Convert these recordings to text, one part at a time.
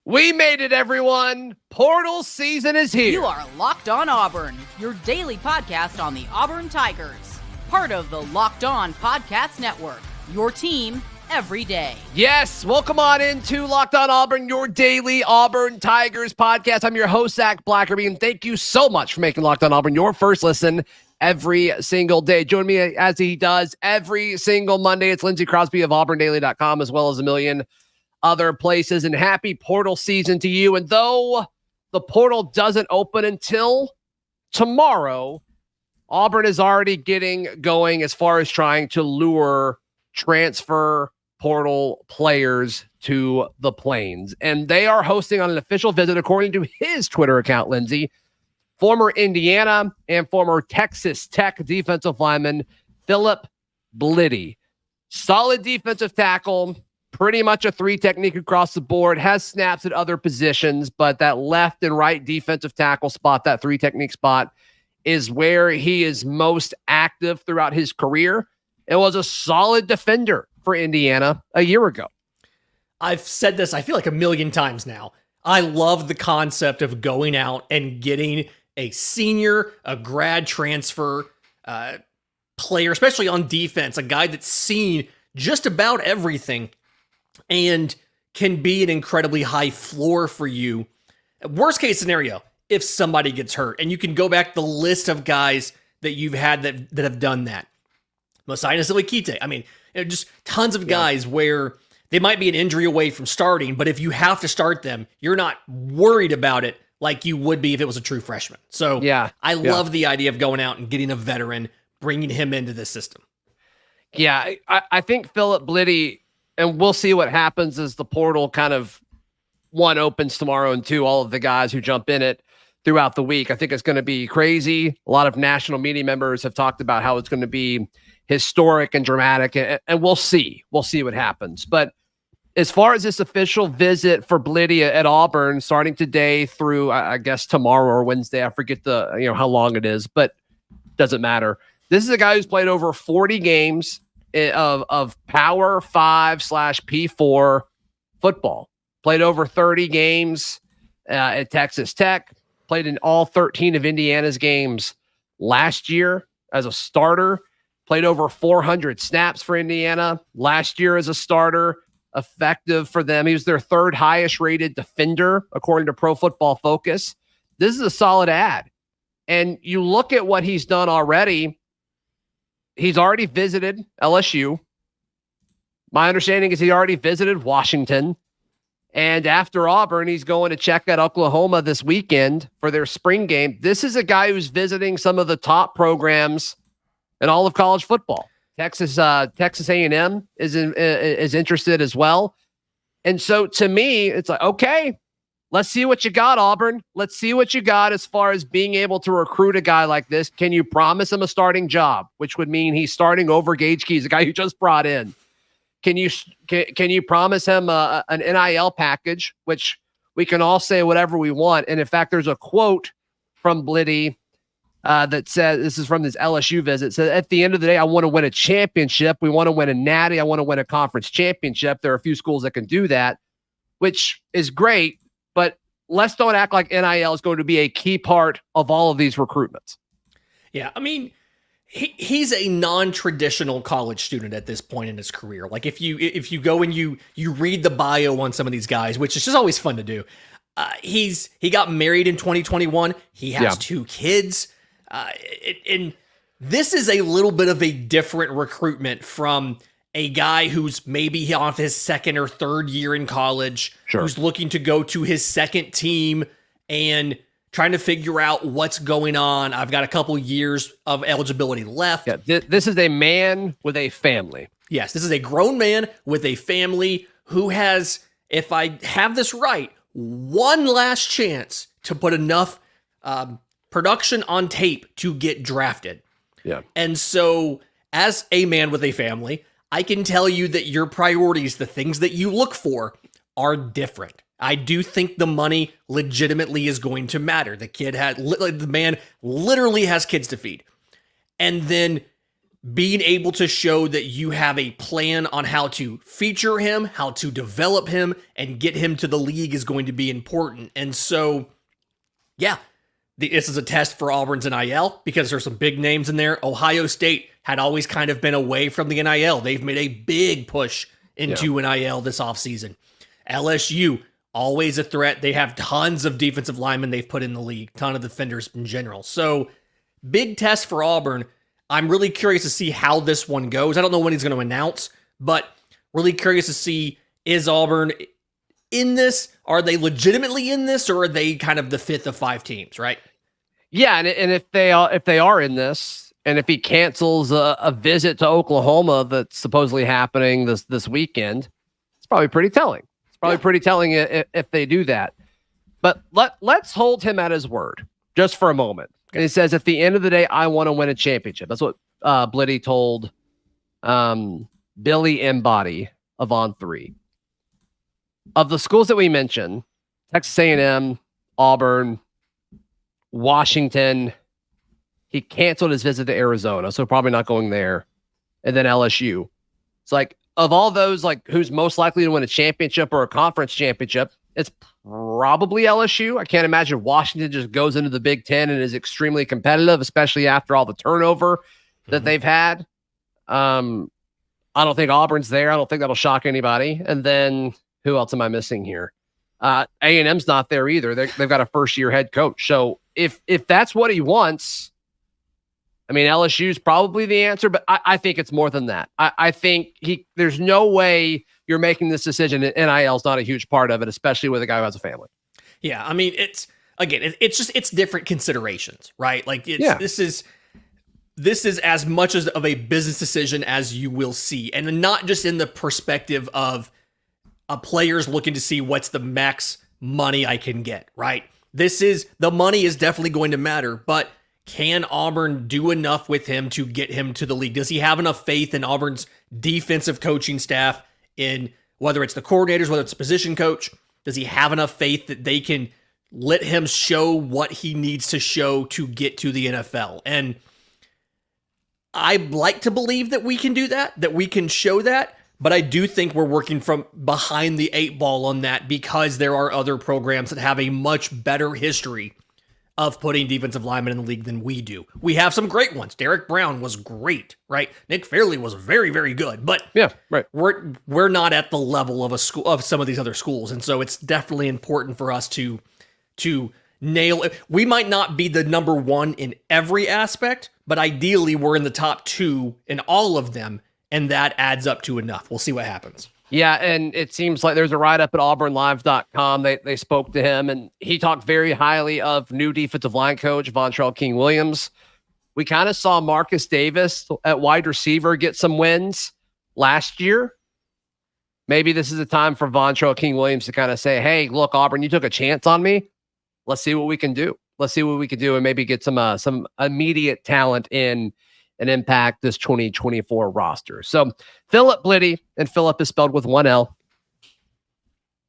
We made it, everyone. Portal season is here. You are Locked On Auburn, your daily podcast on the Auburn Tigers. Part of the Locked On Podcast Network, your team every day. Yes, welcome on into Locked On Auburn, your daily Auburn Tigers podcast. I'm your host, Zach Blackerby, and thank you so much for making Locked On Auburn your first listen every single day. Join me as he does every single Monday. It's Lindsay Crosby of auburndaily.com, as well as a million other places. And happy portal season to you. And though the portal doesn't open until tomorrow, Auburn is already getting going as far as trying to lure transfer portal players to the Plains. And they are hosting on an official visit, according to his Twitter account, Lindsay, former Indiana and former Texas Tech defensive lineman Philip Blidi. Solid defensive tackle, pretty much a three technique across the board, has snaps at other positions, but that left and right defensive tackle spot, that three technique spot, is where he is most active throughout his career. It was a solid defender for Indiana a year ago. I've said this, I feel like a million times now. I love the concept of going out and getting a senior, a grad transfer player, especially on defense, a guy that's seen just about everything and can be an incredibly high floor for you. Worst case scenario, if somebody gets hurt, and you can go back the list of guys that you've had that have done that. Mosiah Silikite. I mean, just tons of guys where they might be an injury away from starting, but if you have to start them, you're not worried about it like you would be if it was a true freshman. So I love the idea of going out and getting a veteran, bringing him into the system. Yeah, I think Philip Blidi, and we'll see what happens as the portal kind of, one, opens tomorrow, and two, all of the guys who jump in it throughout the week. I think it's going to be crazy. A lot of national media members have talked about how it's going to be historic and dramatic, and we'll see. We'll see what happens. But as far as this official visit for Blidi at Auburn, starting today through, I guess, tomorrow or Wednesday, I forget how long it is, but doesn't matter. This is a guy who's played over 40 games of Power 5/P4 football. Played over 30 games at Texas Tech. Played in all 13 of Indiana's games last year as a starter. Played over 400 snaps for Indiana last year as a starter. Effective for them. He was their third highest rated defender, according to Pro Football Focus. This is a solid ad. And you look at what he's done already. He's already visited LSU. My understanding is he already visited Washington. And after Auburn, he's going to check out Oklahoma this weekend for their spring game. This is a guy who's visiting some of the top programs in all of college football. Texas A&M is interested as well. And so to me, it's like, okay, let's see what you got, Auburn. Let's see what you got as far as being able to recruit a guy like this. Can you promise him a starting job, which would mean he's starting over Gage Keys, a guy you just brought in? Can you promise him an NIL package, which we can all say whatever we want? And in fact, there's a quote from Blidi that says, this is from this LSU visit, says, at the end of the day, I want to win a championship. We want to win a natty. I want to win a conference championship. There are a few schools that can do that, which is great, but let's don't act like NIL is going to be a key part of all of these recruitments. Yeah, I mean, he's a non-traditional college student at this point in his career. Like if you go and you read the bio on some of these guys, which is just always fun to do. He got married in 2021. He has two kids. And this is a little bit of a different recruitment from a guy who's maybe off his second or third year in college, who's looking to go to his second team and trying to figure out what's going on. I've got a couple years of eligibility left. Yeah, this is a man with a family. Yes, this is a grown man with a family who has, if I have this right, one last chance to put enough production on tape to get drafted. Yeah. And so as a man with a family, I can tell you that your priorities, the things that you look for, are different. I do think the money legitimately is going to matter. The man literally has kids to feed. And then being able to show that you have a plan on how to feature him, how to develop him, and get him to the league is going to be important. And so, yeah, this is a test for Auburn's NIL because there's some big names in there. Ohio State had always kind of been away from the NIL. They've made a big push into NIL this offseason. LSU, always a threat. They have tons of defensive linemen they've put in the league, ton of defenders in general. So, big test for Auburn. I'm really curious to see how this one goes. I don't know when he's going to announce, but really curious to see, is Auburn in this? Are they legitimately in this, or are they kind of the fifth of 5 teams, right? Yeah, and if they are in this, and if he cancels a visit to Oklahoma that's supposedly happening this weekend, it's probably pretty telling. It's probably pretty telling if they do that. But let's hold him at his word just for a moment. And he says, at the end of the day, I want to win a championship. That's what Blidi told Billy Embody of On3. Of the schools that we mentioned, Texas A&M, Auburn, Washington, he canceled his visit to Arizona, so probably not going there. And then LSU. It's like, of all those, like, who's most likely to win a championship or a conference championship, it's probably LSU. I can't imagine Washington just goes into the Big Ten and is extremely competitive, especially after all the turnover that they've had. I don't think Auburn's there. I don't think that'll shock anybody. And then who else am I missing here? A&M's not there either. They've got a first-year head coach. So if that's what he wants, I mean, LSU's probably the answer, but I think it's more than that. I think there's no way you're making this decision, and NIL is not a huge part of it, especially with a guy who has a family. Yeah, I mean, it's different considerations, right? Like, this is as much of a business decision as you will see, and not just in the perspective of a player's looking to see what's the max money I can get, right? The money is definitely going to matter, but can Auburn do enough with him to get him to the league? Does he have enough faith in Auburn's defensive coaching staff, in whether it's the coordinators, whether it's a position coach? Does he have enough faith that they can let him show what he needs to show to get to the NFL? And I'd like to believe that we can do that we can show that, but I do think we're working from behind the 8 ball on that, because there are other programs that have a much better history of putting defensive linemen in the league than we do. We have some great ones. Derek Brown was great, right? Nick Fairley was very, very good, but yeah, right. We're not at the level of some of these other schools, and so it's definitely important for us to nail it. We might not be the number 1 in every aspect, but ideally we're in the top 2 in all of them, and that adds up to enough. We'll see what happens. Yeah, and it seems like there's a write-up at auburnlive.com. They spoke to him, and he talked very highly of new defensive line coach Vontrell King-Williams. We kind of saw Marcus Davis at wide receiver get some wins last year. Maybe this is a time for Vontrell King-Williams to kind of say, hey, look, Auburn, you took a chance on me. Let's see what we can do. And maybe get some immediate talent in and impact this 2024 roster. So Philip Blidi, and Philip is spelled with 1 L.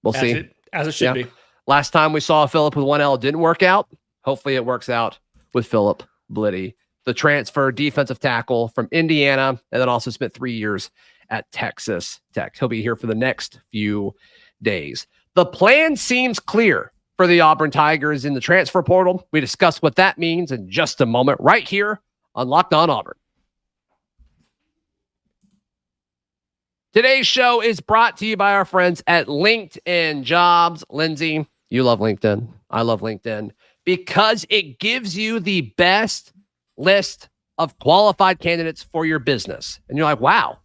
We'll see. As it should be. Last time we saw Philip with 1 L, it didn't work out. Hopefully it works out with Philip Blidi, the transfer defensive tackle from Indiana, and then also spent 3 years at Texas Tech. He'll be here for the next few days. The plan seems clear for the Auburn Tigers in the transfer portal. We discuss what that means in just a moment, right here on Locked On Auburn. Today's show is brought to you by our friends at LinkedIn Jobs. Lindsay, you love LinkedIn. I love LinkedIn because it gives you the best list of qualified candidates for your business. And you're like, wow,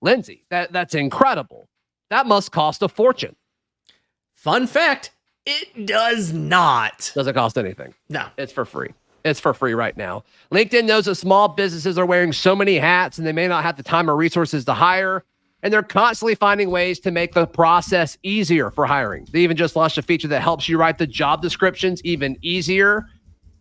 Lindsay, that's incredible. That must cost a fortune. Fun fact, it does not. Doesn't cost anything. No. It's for free. It's for free right now. LinkedIn knows that small businesses are wearing so many hats and they may not have the time or resources to hire. And they're constantly finding ways to make the process easier for hiring. They even just launched a feature that helps you write the job descriptions even easier.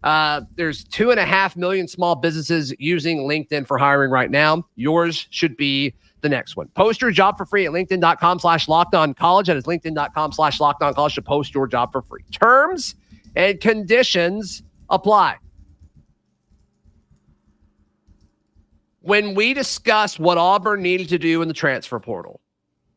There's 2.5 million small businesses using LinkedIn for hiring right now. Yours should be the next one. Post your job for free at linkedin.com/lockedoncollege. That is linkedin.com/lockedoncollege to post your job for free. Terms and conditions apply. when we discussed what Auburn needed to do in the transfer portal,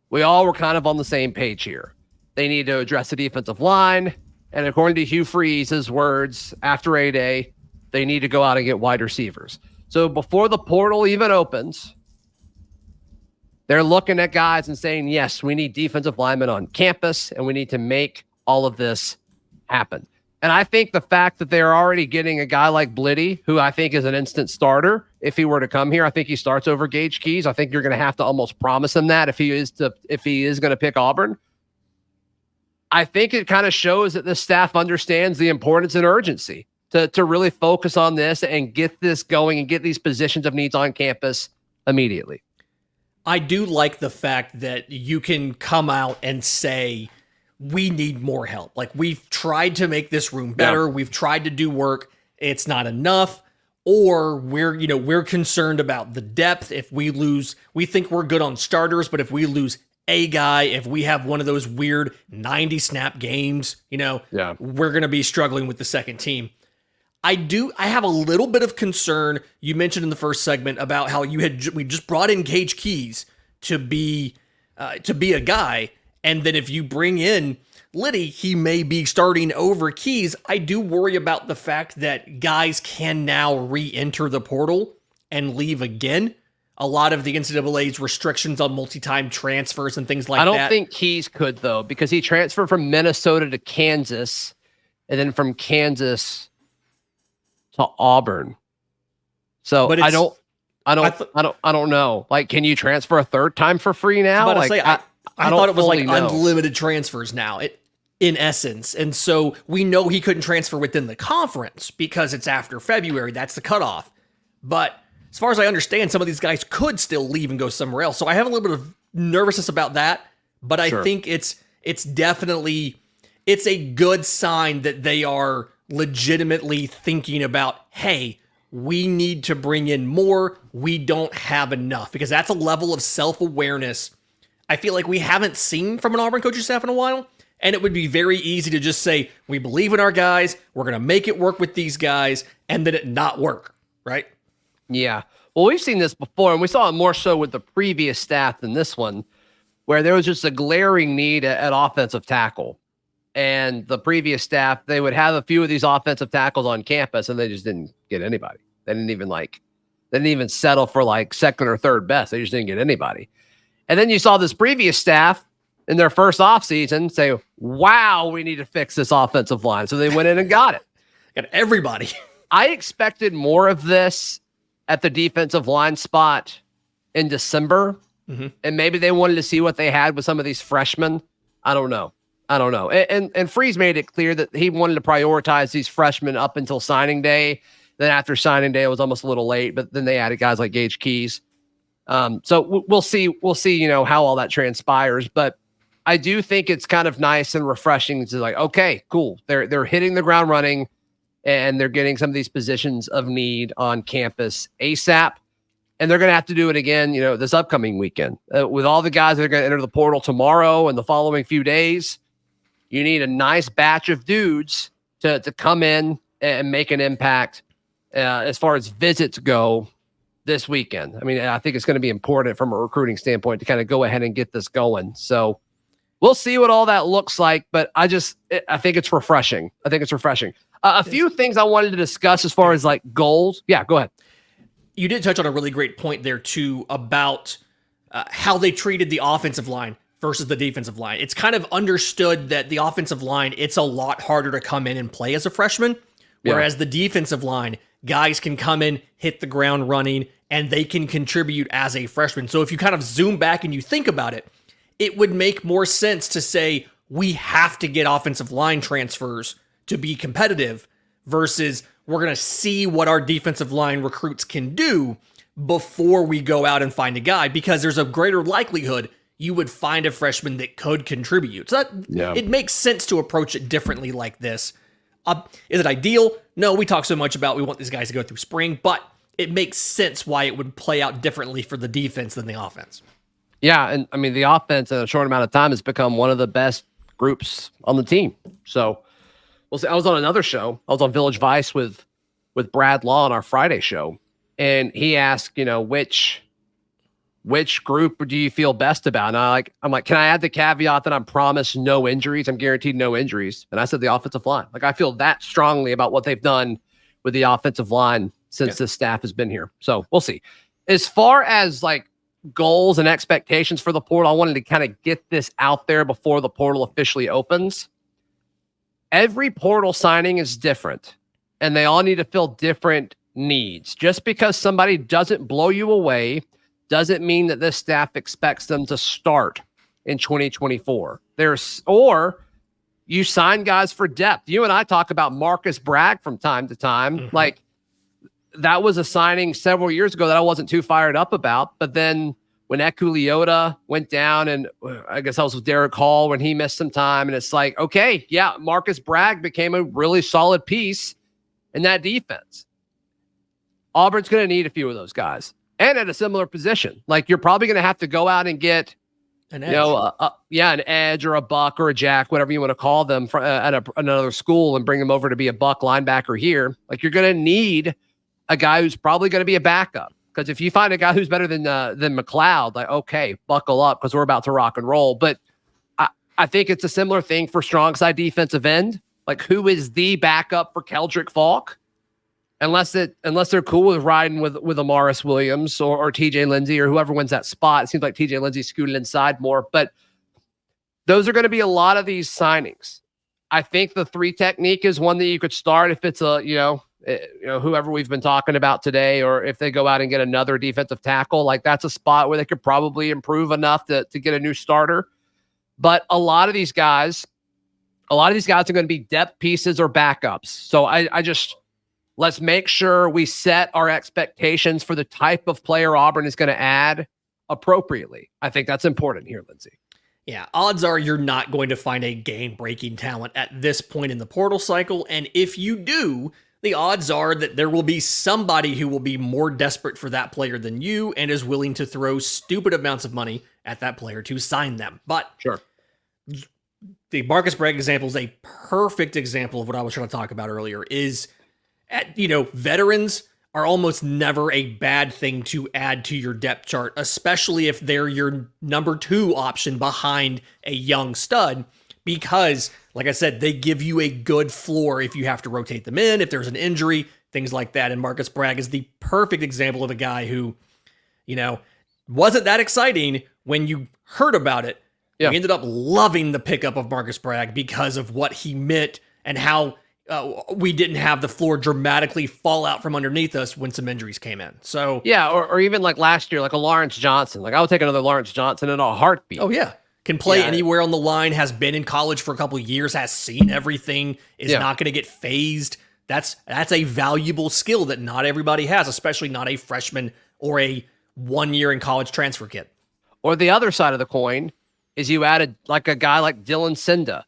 we all were kind of on the same page here. They need to address the defensive line. And according to Hugh Freeze's words after A-Day, they need to go out and get wide receivers. So before the portal even opens, they're looking at guys and saying, yes, we need defensive linemen on campus, and we need to make all of this happen. And I think the fact that they're already getting a guy like Blidi, who I think is an instant starter, if he were to come here, I think he starts over Gage Keys. I think you're going to have to almost promise him that if he is going to pick Auburn. I think it kind of shows that the staff understands the importance and urgency to really focus on this and get this going and get these positions of needs on campus immediately. I do like the fact that you can come out and say, we need more help. Like, we've tried to make this room better. Yeah. We've tried to do work. It's not enough. Or we're concerned about the depth. If we lose, we think we're good on starters, but if we lose a guy, if we have one of those weird 90 snap games, we're going to be struggling with the second team. I have a little bit of concern. You mentioned in the first segment about how we just brought in Gage Keys to be a guy. And then if you bring in Blidi, he may be starting over Keys. I do worry about the fact that guys can now re-enter the portal and leave again. A lot of the NCAA's restrictions on multi-time transfers and things like that. I don't think Keys could, though, because he transferred from Minnesota to Kansas and then from Kansas to Auburn. So I don't know. Like, can you transfer a third time for free now? I thought it was like unlimited transfers now, in essence. And so we know he couldn't transfer within the conference because it's after February. That's the cutoff. But as far as I understand, some of these guys could still leave and go somewhere else. So I have a little bit of nervousness about that. But I think it's definitely, it's a good sign that they are legitimately thinking about, hey, we need to bring in more. We don't have enough, because that's a level of self-awareness I feel like we haven't seen from an Auburn coaching staff in a while. And it would be very easy to just say, we believe in our guys, we're going to make it work with these guys, and then it not work, right? Yeah. Well, we've seen this before, and we saw it more so with the previous staff than this one, where there was just a glaring need at offensive tackle. And the previous staff, they would have a few of these offensive tackles on campus, and they just didn't get anybody. They didn't even settle for like second or third best. They just didn't get anybody. And then you saw this previous staff in their first offseason say, wow, we need to fix this offensive line. So they went in and got it. Got everybody. I expected more of this at the defensive line spot in December. Mm-hmm. And maybe they wanted to see what they had with some of these freshmen. I don't know. And Freeze made it clear that he wanted to prioritize these freshmen up until signing day. Then after signing day, it was almost a little late, but then they added guys like Gage Keys. So we'll see, how all that transpires, but I do think it's kind of nice and refreshing to like, okay, cool. They're hitting the ground running and they're getting some of these positions of need on campus ASAP. And they're going to have to do it again, this upcoming weekend with all the guys that are going to enter the portal tomorrow and the following few days. You need a nice batch of dudes to come in and make an impact as far as visits go this weekend. I mean, I think it's going to be important from a recruiting standpoint to kind of go ahead and get this going. So we'll see what all that looks like, but I think it's refreshing. A few things I wanted to discuss as far as like goals. Yeah, go ahead. You did touch on a really great point there too about how they treated the offensive line versus the defensive line. It's kind of understood that the offensive line, it's a lot harder to come in and play as a freshman, whereas the defensive line, guys can come in, hit the ground running, and they can contribute as a freshman. So if you kind of zoom back and you think about it, it would make more sense to say we have to get offensive line transfers to be competitive versus we're going to see what our defensive line recruits can do before we go out and find a guy, because there's a greater likelihood you would find a freshman that could contribute. So it makes sense to approach it differently like this. Is it ideal? No, we talk so much about we want these guys to go through spring, but it makes sense why it would play out differently for the defense than the offense. Yeah, and I mean, the offense in a short amount of time has become one of the best groups on the team. So we'll see. I was on another show. I was on Village Vice with Brad Law on our Friday show, and he asked, which group do you feel best about? And I'm like, can I add the caveat that I'm promised no injuries? I'm guaranteed no injuries. And I said the offensive line. Like, I feel that strongly about what they've done with the offensive line since this staff has been here. So we'll see. As far as like goals and expectations for the portal, I wanted to kind of get this out there before the portal officially opens. Every portal signing is different, and they all need to fill different needs. Just because somebody doesn't blow you away doesn't mean that this staff expects them to start in 2024. Or you sign guys for depth. You and I talk about Marcus Bragg from time to time. Mm-hmm. Like, that was a signing several years ago that I wasn't too fired up about. But then when Eku Leota went down, and I guess I was with Derek Hall when he missed some time, and it's like, okay, yeah, Marcus Bragg became a really solid piece in that defense. Auburn's going to need a few of those guys. And at a similar position, like, you're probably going to have to go out and get an edge. An edge or a buck or a jack, whatever you want to call them, at another school, and bring them over to be a buck linebacker here. Like, you're going to need a guy who's probably going to be a backup, because if you find a guy who's better than McLeod, like, okay, buckle up, because we're about to rock and roll. But I think it's a similar thing for strong side defensive end. Like, who is the backup for Keldrick Falk? Unless they're cool with riding with Amaris Williams or TJ Lindsay or whoever wins that spot. It seems like TJ Lindsay scooted inside more, but those are going to be a lot of these signings. I think the 3 technique is one that you could start if it's whoever we've been talking about today, or if they go out and get another defensive tackle. Like, that's a spot where they could probably improve enough to get a new starter. But a lot of these guys are going to be depth pieces or backups. So let's make sure we set our expectations for the type of player Auburn is going to add appropriately. I think that's important here, Lindsay. Yeah, odds are you're not going to find a game-breaking talent at this point in the portal cycle. And if you do, the odds are that there will be somebody who will be more desperate for that player than you and is willing to throw stupid amounts of money at that player to sign them. But sure, the Marcus Bragg example is a perfect example of what I was trying to talk about earlier. Veterans are almost never a bad thing to add to your depth chart, especially if they're your number 2 option behind a young stud, because, like I said, they give you a good floor if you have to rotate them in, if there's an injury, things like that. And Marcus Bragg is the perfect example of a guy who, wasn't that exciting when you heard about it. Yeah. We ended up loving the pickup of Marcus Bragg because of what he meant and how we didn't have the floor dramatically fall out from underneath us when some injuries came in. So yeah, or even like last year, like a Lawrence Johnson. Like, I would take another Lawrence Johnson in a heartbeat. Oh yeah, can play anywhere on the line. Has been in college for a couple of years. Has seen everything. Is not going to get phased. That's a valuable skill that not everybody has, especially not a freshman or a 1 year in college transfer kid. Or the other side of the coin is you added like a guy like Dylan Cinda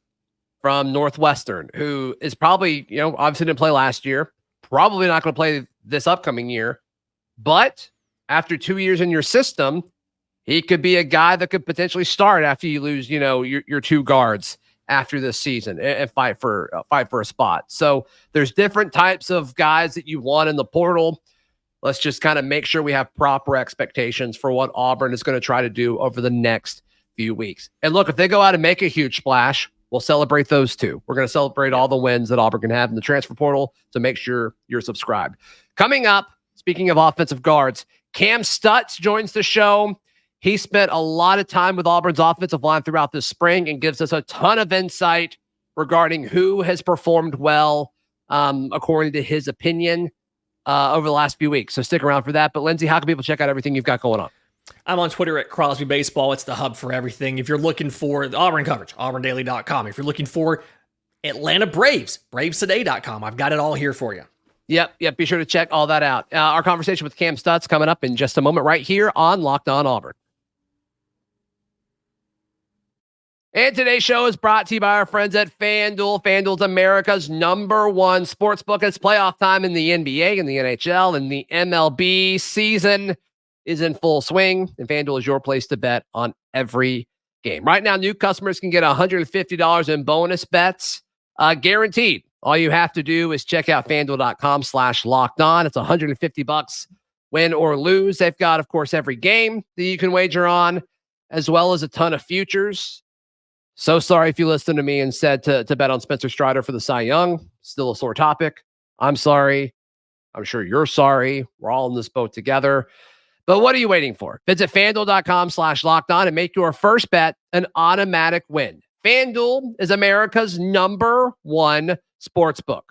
from Northwestern, who is probably, obviously didn't play last year, probably not going to play this upcoming year. But after 2 years in your system, he could be a guy that could potentially start after you lose, your 2 guards after this season and fight for a spot. So there's different types of guys that you want in the portal. Let's just kind of make sure we have proper expectations for what Auburn is going to try to do over the next few weeks. And look, if they go out and make a huge splash, we'll celebrate those too. We're going to celebrate all the wins that Auburn can have in the transfer portal, so make sure you're subscribed. Coming up, speaking of offensive guards, Kam Stutts joins the show. He spent a lot of time with Auburn's offensive line throughout this spring and gives us a ton of insight regarding who has performed well, according to his opinion, over the last few weeks. So stick around for that. But Lindsay, how can people check out everything you've got going on? I'm on Twitter at Crosby Baseball. It's the hub for everything. If you're looking for the Auburn coverage, auburndaily.com. If you're looking for Atlanta Braves, bravestoday.com. I've got it all here for you. Yep. Be sure to check all that out. Our conversation with Kam Stutts coming up in just a moment right here on Locked On Auburn. And today's show is brought to you by our friends at FanDuel. FanDuel's America's #1 sportsbook. It's playoff time in the NBA, and the NHL, and the MLB. Season is in full swing, and FanDuel is your place to bet on every game. Right now, new customers can get $150 in bonus bets, guaranteed. All you have to do is check out FanDuel.com/lockedon. It's $150 win or lose. They've got, of course, every game that you can wager on, as well as a ton of futures. So sorry if you listened to me and said to bet on Spencer Strider for the Cy Young. Still a sore topic. I'm sorry. I'm sure you're sorry. We're all in this boat together. But what are you waiting for? Visit FanDuel.com/lockedon and make your first bet an automatic win. FanDuel is America's #1 sportsbook.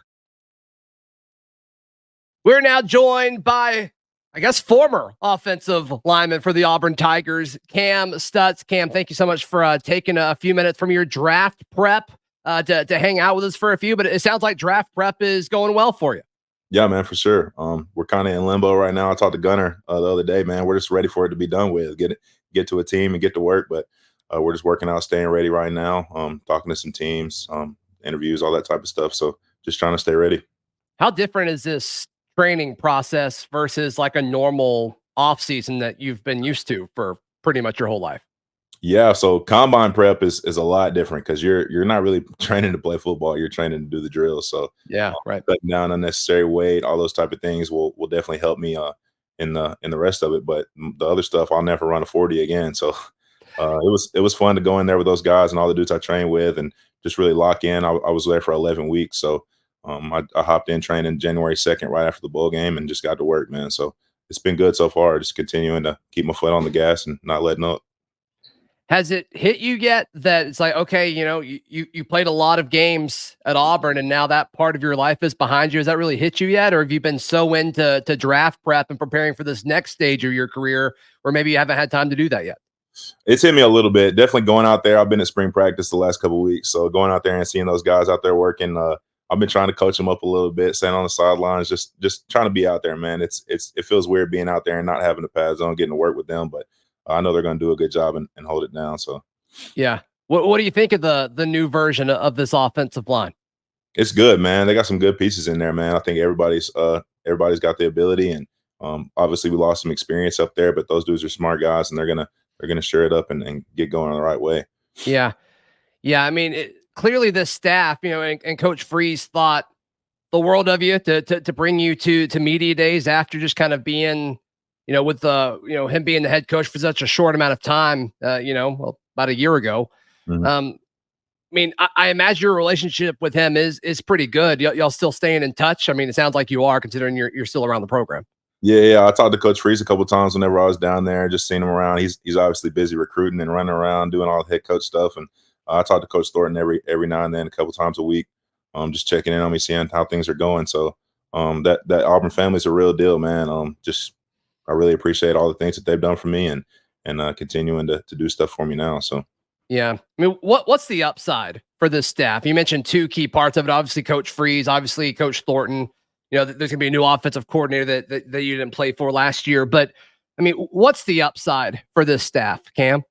We're now joined by, I guess, former offensive lineman for the Auburn Tigers, Kam Stutts. Kam, thank you so much for taking a few minutes from your draft prep to hang out with us for a few. But it sounds like draft prep is going well for you. Yeah, man, for sure. We're kind of in limbo right now. I talked to Gunner the other day, man. We're just ready for it to be done with, get to a team and get to work. But we're just working out, staying ready right now, talking to some teams, interviews, all that type of stuff. So just trying to stay ready. How different is this training process versus like a normal off season that you've been used to for pretty much your whole life? Yeah, so combine prep is a lot different because you're not really training to play football. You're training to do the drills. So yeah, right. Cutting down unnecessary weight, all those type of things will definitely help me in the rest of it. But the other stuff, I'll never run a 40 again. So it was fun to go in there with those guys and all the dudes I trained with and just really lock in. I was there for 11 weeks. So I hopped in training January 2nd right after the bowl game and just got to work, man. So it's been good so far. Just continuing to keep my foot on the gas and not letting up. Has it hit you yet that it's like, okay, you played a lot of games at Auburn and now that part of your life is behind you? Has that really hit you yet? Or have you been so into draft prep and preparing for this next stage of your career where maybe you haven't had time to do that yet? It's hit me a little bit. Definitely going out there. I've been at spring practice the last couple of weeks. So going out there and seeing those guys out there working, I've been trying to coach them up a little bit, standing on the sidelines, just trying to be out there, man. It feels weird being out there and not having the pads on, getting to work with them, but I know they're going to do a good job and hold it down. So, yeah. What do you think of the new version of this offensive line? It's good, man. They got some good pieces in there, man. I think everybody's got the ability, and obviously we lost some experience up there, but those dudes are smart guys, and they're gonna stir it up and get going the right way. Yeah, yeah. I mean, clearly this staff, and Coach Freeze thought the world of you to bring you to media days after just kind of being, with him being the head coach for such a short amount of time, about a year ago. Mm-hmm. I mean, I imagine your relationship with him is pretty good. Y'all still staying in touch? I mean, it sounds like you are, considering you're still around the program. Yeah. I talked to Coach Freeze a couple of times whenever I was down there, just seeing him around. He's obviously busy recruiting and running around doing all the head coach stuff. And I talk to Coach Thornton every now and then, a couple times a week, just checking in on me, seeing how things are going. So that Auburn family is a real deal, man. I really appreciate all the things that they've done for me and continuing to do stuff for me now. So. Yeah. I mean, what's the upside for this staff? You mentioned two key parts of it. Obviously, Coach Freeze, obviously Coach Thornton. There's going to be a new offensive coordinator that you didn't play for last year. But, I mean, what's the upside for this staff, Kam?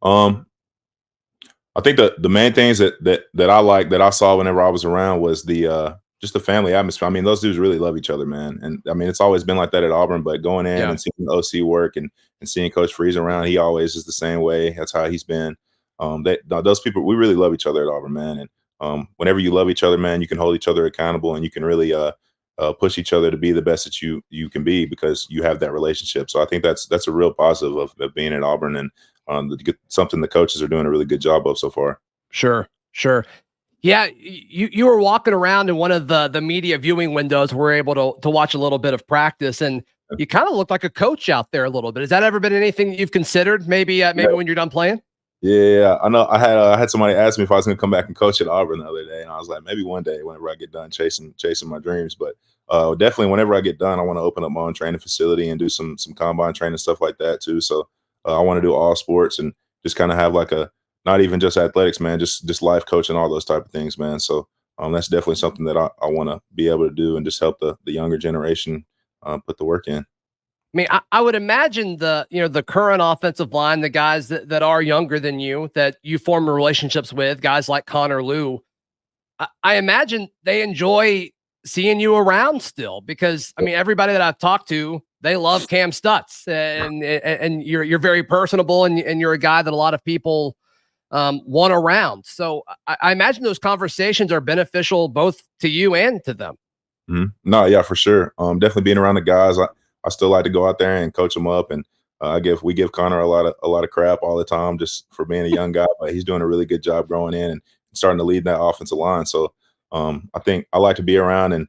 I think the main things that I like, that I saw whenever I was around, was just the family atmosphere. I mean, those dudes really love each other, man. And I mean, it's always been like that at Auburn, but going in and seeing the OC work and seeing Coach Freeze around, he always is the same way. That's how he's been. Those people, we really love each other at Auburn, man. And whenever you love each other, man, you can hold each other accountable and you can really push each other to be the best that you can be, because you have that relationship. So I think that's a real positive of being at Auburn, and something the coaches are doing a really good job of so far. Sure. Yeah, you were walking around in one of the media viewing windows. We're able to watch a little bit of practice, and you kind of look like a coach out there a little bit. Has that ever been anything that you've considered? Maybe when you're done playing? Yeah, I know. I had somebody ask me if I was going to come back and coach at Auburn the other day, and I was like, maybe one day whenever I get done chasing my dreams. But definitely whenever I get done, I want to open up my own training facility and do some combine training, stuff like that too. So I want to do all sports and just kind of have like not even just athletics, man, just life coaching, all those type of things, man. So that's definitely something that I want to be able to do and just help the younger generation put the work in. I mean, I would imagine the current offensive line, the guys that are younger than you, that you form relationships with, guys like Connor Lew, I imagine they enjoy seeing you around still, because I mean, everybody that I've talked to, they love Kam Stutts, and you're very personable, and you're a guy that a lot of people want around. So I imagine those conversations are beneficial both to you and to them. Mm-hmm. No, yeah, for sure. Definitely being around the guys. I still like to go out there and coach him up. And we give Connor a lot of crap all the time just for being a young guy, but he's doing a really good job growing in and starting to lead that offensive line. So I think I like to be around and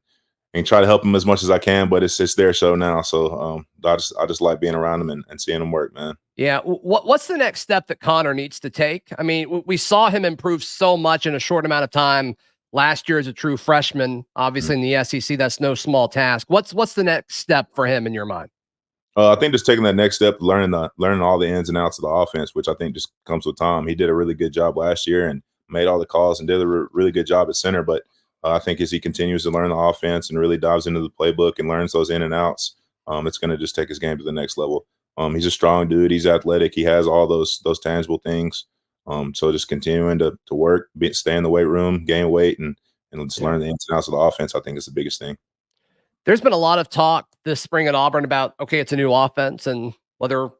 try to help them as much as I can, but it's their show now. So I just like being around them and seeing them work, man. Yeah. What's the next step that Connor needs to take? I mean, we saw him improve so much in a short amount of time last year as a true freshman. Obviously in the SEC, that's no small task. What's the next step for him in your mind? I think just taking that next step, learning all the ins and outs of the offense, which I think just comes with time. He did a really good job last year and made all the calls and did a really good job at center. But I think as he continues to learn the offense and really dives into the playbook and learns those in and outs, it's going to just take his game to the next level. He's a strong dude. He's athletic. He has all those tangible things. So just continuing to work, stay in the weight room, gain weight, and just learn the ins and outs of the offense, I think is the biggest thing. There's been a lot of talk this spring at Auburn about, okay, it's a new offense, and whether,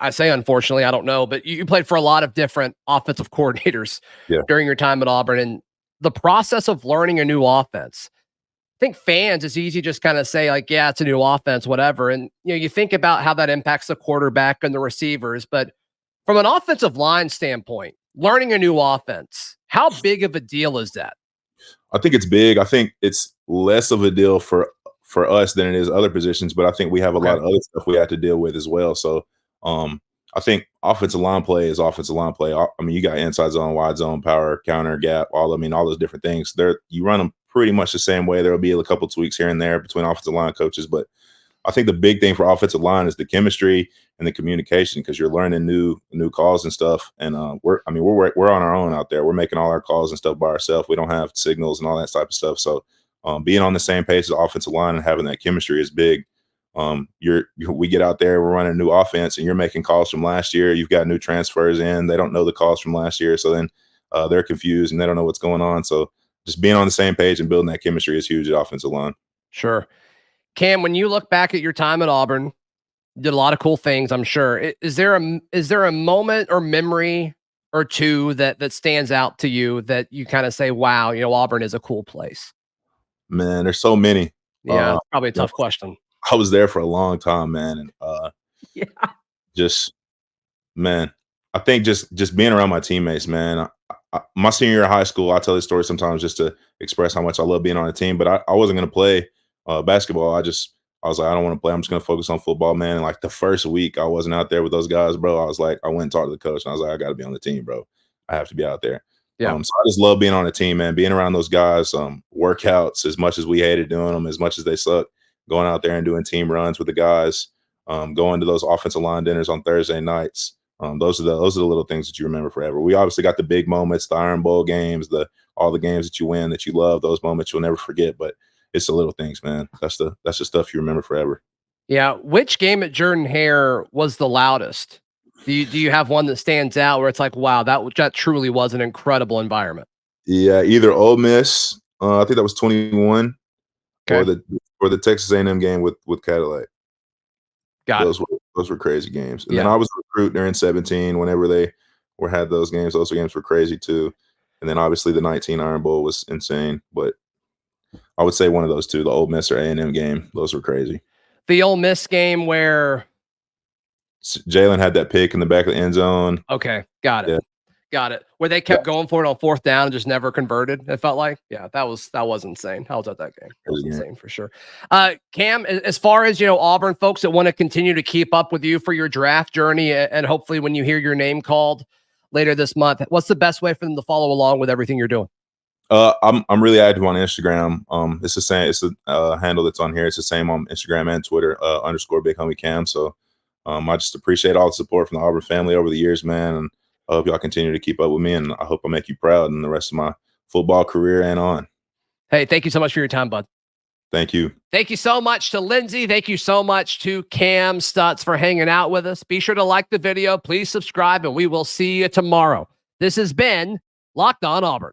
I say unfortunately, I don't know, but you played for a lot of different offensive coordinators during your time at Auburn, and the process of learning a new offense. I think fans, it's easy to just kind of say like, yeah, it's a new offense, whatever. And, you think about how that impacts the quarterback and the receivers, but from an offensive line standpoint, learning a new offense, how big of a deal is that? I think it's big. I think it's less of a deal for us than it is other positions, but I think we have a lot of other stuff we have to deal with as well. So I think offensive line play is offensive line play. I mean, you got inside zone, wide zone, power, counter, gap, all those different things. You run them pretty much the same way. There'll be a couple tweaks here and there between offensive line coaches, but I think the big thing for offensive line is the chemistry and the communication, because you're learning new calls and stuff. And we're on our own out there. We're making all our calls and stuff by ourselves. We don't have signals and all that type of stuff. So being on the same page as the offensive line and having that chemistry is big. We get out there, we're running a new offense, and you're making calls from last year. You've got new transfers in. They don't know the calls from last year. So then they're confused and they don't know what's going on. So just being on the same page and building that chemistry is huge at offensive line. Sure. Cam, when you look back at your time at Auburn, you did a lot of cool things, I'm sure. Is there a moment or memory or two that stands out to you that you kind of say, wow, Auburn is a cool place? Man, there's so many. Yeah, it's probably a tough question. I was there for a long time, man. And I think just being around my teammates, man. My senior year of high school, I tell this story sometimes just to express how much I love being on a team, but I wasn't going to play basketball. I was like, I don't want to play. I'm just going to focus on football, man. And like the first week I wasn't out there with those guys, bro. I was like, I went and talked to the coach and I was like, I got to be on the team, bro. I have to be out there. Yeah. So I just love being on a team, man, being around those guys, workouts, as much as we hated doing them, as much as they suck, going out there and doing team runs with the guys, going to those offensive line dinners on Thursday nights. Those are the little things that you remember forever. We obviously got the big moments, the Iron Bowl games, all the games that you win that you love. Those moments you'll never forget, but it's the little things, man. That's the stuff you remember forever. Yeah. Which game at Jordan-Hare was the loudest? Do you have one that stands out where it's like, wow, that truly was an incredible environment? Yeah, either Ole Miss, I think that was 21, okay, or the Texas A&M game with Cadillac. Those were crazy games. And then I was a recruit during 17 whenever they had those games. Those games were crazy too. And then obviously the 19 Iron Bowl was insane. But I would say one of those two, the Ole Miss or A&M game, those were crazy. The Ole Miss game where Jalen had that pick in the back of the end zone. Okay, got it. Yeah. Got it. Where they kept going for it on fourth down and just never converted, it felt like. Yeah, that was insane. I was at that game. It was insane for sure. Cam, as far as, Auburn folks that want to continue to keep up with you for your draft journey and hopefully when you hear your name called later this month, what's the best way for them to follow along with everything you're doing? I'm really active on Instagram. It's the same. It's the handle that's on here. It's the same on Instagram and Twitter, _ Big Homie Cam. So I just appreciate all the support from the Auburn family over the years, man. And I hope y'all continue to keep up with me, and I hope I make you proud in the rest of my football career and on. Hey, thank you so much for your time, bud. Thank you. Thank you so much to Lindsay. Thank you so much to Kam Stutts for hanging out with us. Be sure to like the video. Please subscribe, and we will see you tomorrow. This has been Locked On Auburn.